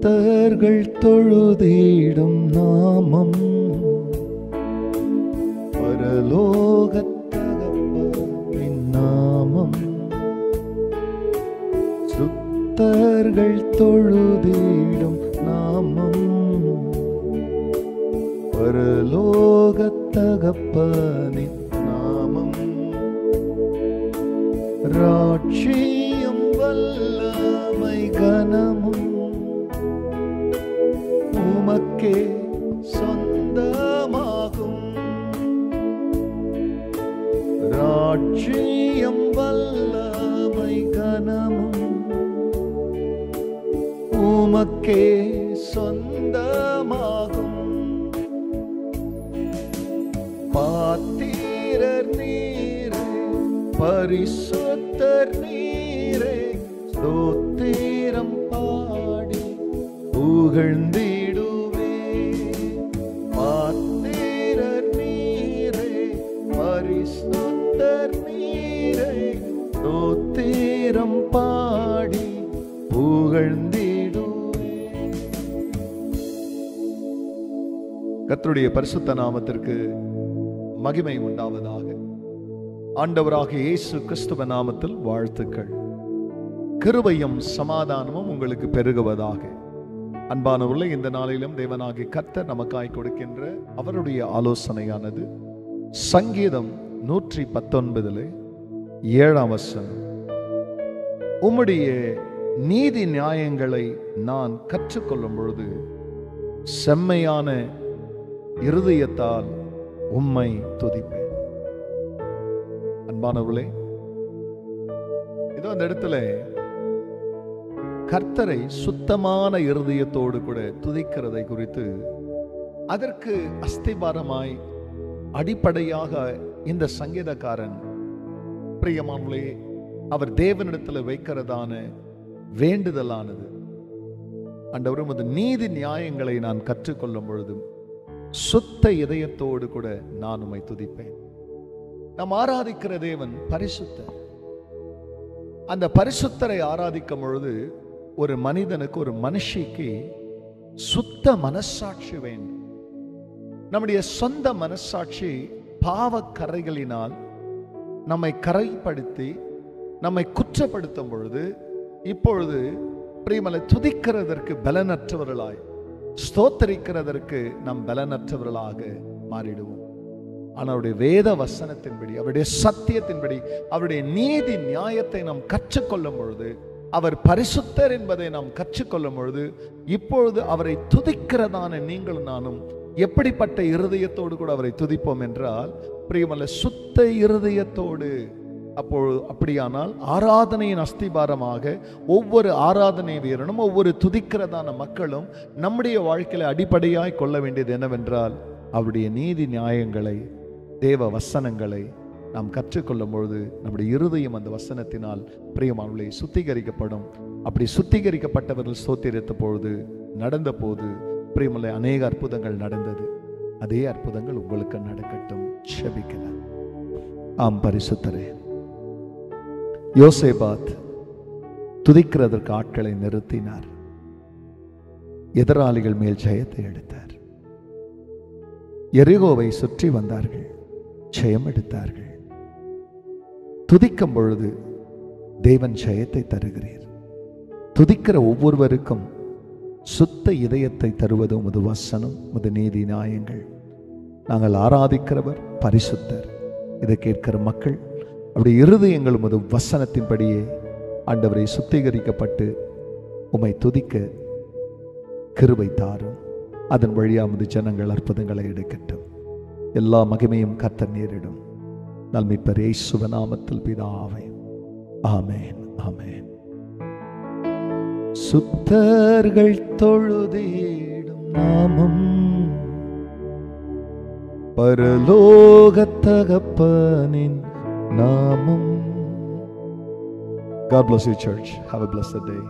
சுத்தர்கள் தொழுதிடும் நாமம் பரலோகத்தகப்பனின் நாமம். சுத்தர்கள் தொழுதிடும் நாமம் பரலோகத்தகப்பனின் நாமம். ராட்சியம் வல்லமை கனமும் உமக்கே சொந்தமாகும். ராட்சியம் வல்லமை கனமும் உமக்கே சொந்தமாகும். பாத்திரர் நீரே பரிசுத்தர் நீரே ஸ்தோத்திரம் பாடி புகழ்ந்திடுவே. பாத்திரர் நீரே பரிசுத்தர் நீரே ஸ்தோத்திரம் பாடி புகழ்ந்திடுவே. கர்த்தருடைய பரிசுத்த நாமத்திற்கு மகிமை உண்டாவதாக. ஆண்டவராகிய இயேசு கிறிஸ்துவ நாமத்தில் வாழ்த்துக்கள். கிருபையும் சமாதானமும் உங்களுக்கு பெருகுவதாக. அன்பானவர்களே, இந்த நாளிலும் தேவனாகிய கர்த்தர் நமக்காய் கொடுக்கின்ற அவருடைய ஆலோசனையானது சங்கீதம் 119 7 உம்முடைய நீதி நியாயங்களை நான் கற்றுக்கொள்ளும் பொழுது செம்மையான இருதயத்தால் உம்மை துதிப்பேன். அன்பானவர்களே, இதோ அந்த இடத்துல கர்த்தரை சுத்தமான இருதயத்தோடு கூட துதிக்கிறதை குறித்து அதற்கு அஸ்திபாரமாய் அடிப்படையாக இந்த சங்கீதக்காரன் பிரியமானவர்களே அவர் தேவனிடத்தில் வைக்கிறதான வேண்டுதலானது, ஆண்டவரே உமது நீதி நியாயங்களை நான் கற்றுக்கொள்ளும் பொழுதும் சுத்த இதயத்தோடு கூட நான் உம்மை துதிப்பேன். நாம் ஆராதிக்கிற தேவன் பரிசுத்தர். அந்த பரிசுத்தரை ஆராதிக்கும் பொழுது ஒரு மனிதனுக்கு, ஒரு மனுஷிக்கு சுத்த மனசாட்சி வேண்டும். நம்முடைய சொந்த மனசாட்சி பாவக்கரைகளினால் நம்மை கரைப்படுத்தி நம்மை குற்றப்படுத்தும் பொழுது இப்பொழுது பிரியமலை துதிக்கிறதற்கு பலனற்றவர்களாய், ஸ்தோத்தரிக்கிறதற்கு நாம் பலனற்றவர்களாக மாறிடுவோம். ஆனால் அவருடைய வேத வசனத்தின்படி, அவருடைய சத்தியத்தின்படி, அவருடைய நீதி நியாயத்தை நாம் கற்றுக்கொள்ளும் பொழுது, அவர் பரிசுத்தர் என்பதை நாம் கற்றுக்கொள்ளும் பொழுது இப்பொழுது அவரை துதிக்கிறதான நீங்களும் நானும் எப்படிப்பட்ட இருதயத்தோடு கூட அவரை துதிப்போம் என்றால், பிரியமல்ல சுத்த இருதயத்தோடு. அப்பொழுது அப்படியானால் ஆராதனையின் அஸ்திபாரமாக ஒவ்வொரு ஆராதனை வீரனும், ஒவ்வொரு துதிக்கிறதான மக்களும் நம்முடைய வாழ்க்கையில அடிப்படையாய் கொள்ள வேண்டியது என்னவென்றால், அவருடைய நீதி நியாயங்களை, தேவ வசனங்களை நாம் கற்றுக்கொள்ளும் பொழுது நம்முடைய இருதயம் அந்த வசனத்தினால் பிரியமானவர்களே சுத்திகரிக்கப்படும். அப்படி சுத்திகரிக்கப்பட்டவர்கள் ஸ்தோத்திரித்த பொழுது, நடந்த போது பிரியமல்ல அநேக அற்புதங்கள் நடந்தது. அதே அற்புதங்கள் உங்களுக்கு நடக்கட்டும். ஜெபிக்கலாம். ஆம் பரிசுத்தரே, யோசேபாத் துதிக்கிறதற்கு ஆட்களை நிறுத்தினார். எதிராளிகள் மேல் ஜெயத்தை எடுத்தார். எரிகோவை சுற்றி வந்தார்கள், ஜெயம் எடுத்தார்கள். துதிக்கும் பொழுது தேவன் ஜெயத்தை தருகிறீர். துதிக்கிற ஒவ்வொருவருக்கும் சுத்த இதயத்தை தருவது உமது வசனம், உமது நீதி நியாயங்கள். நாங்கள் ஆராதிக்கிறவர் பரிசுத்தர். இதை கேட்கிற மக்கள் அவருடைய இருதயங்கள் உமது வசனத்தின்படியே ஆண்டவரை சுத்திகரிக்கப்பட்டு உம்மை துதிக்க கிருபை தாரும். அதன் வழியாக உமது ஜனங்கள் அற்புதங்களை எடுக்கட்டும். எல்லா மகிமையும் கர்த்தர் நேரிடும். நல்மீட்பர் இயேசுவின் நாமத்தில் பிதாவே, ஆமென், ஆமென். சுத்தர்கள் தொழுதிடும் நாமம் பரலோகத் தகப்பனின் நாமம். God bless you, church. Have a blessed day.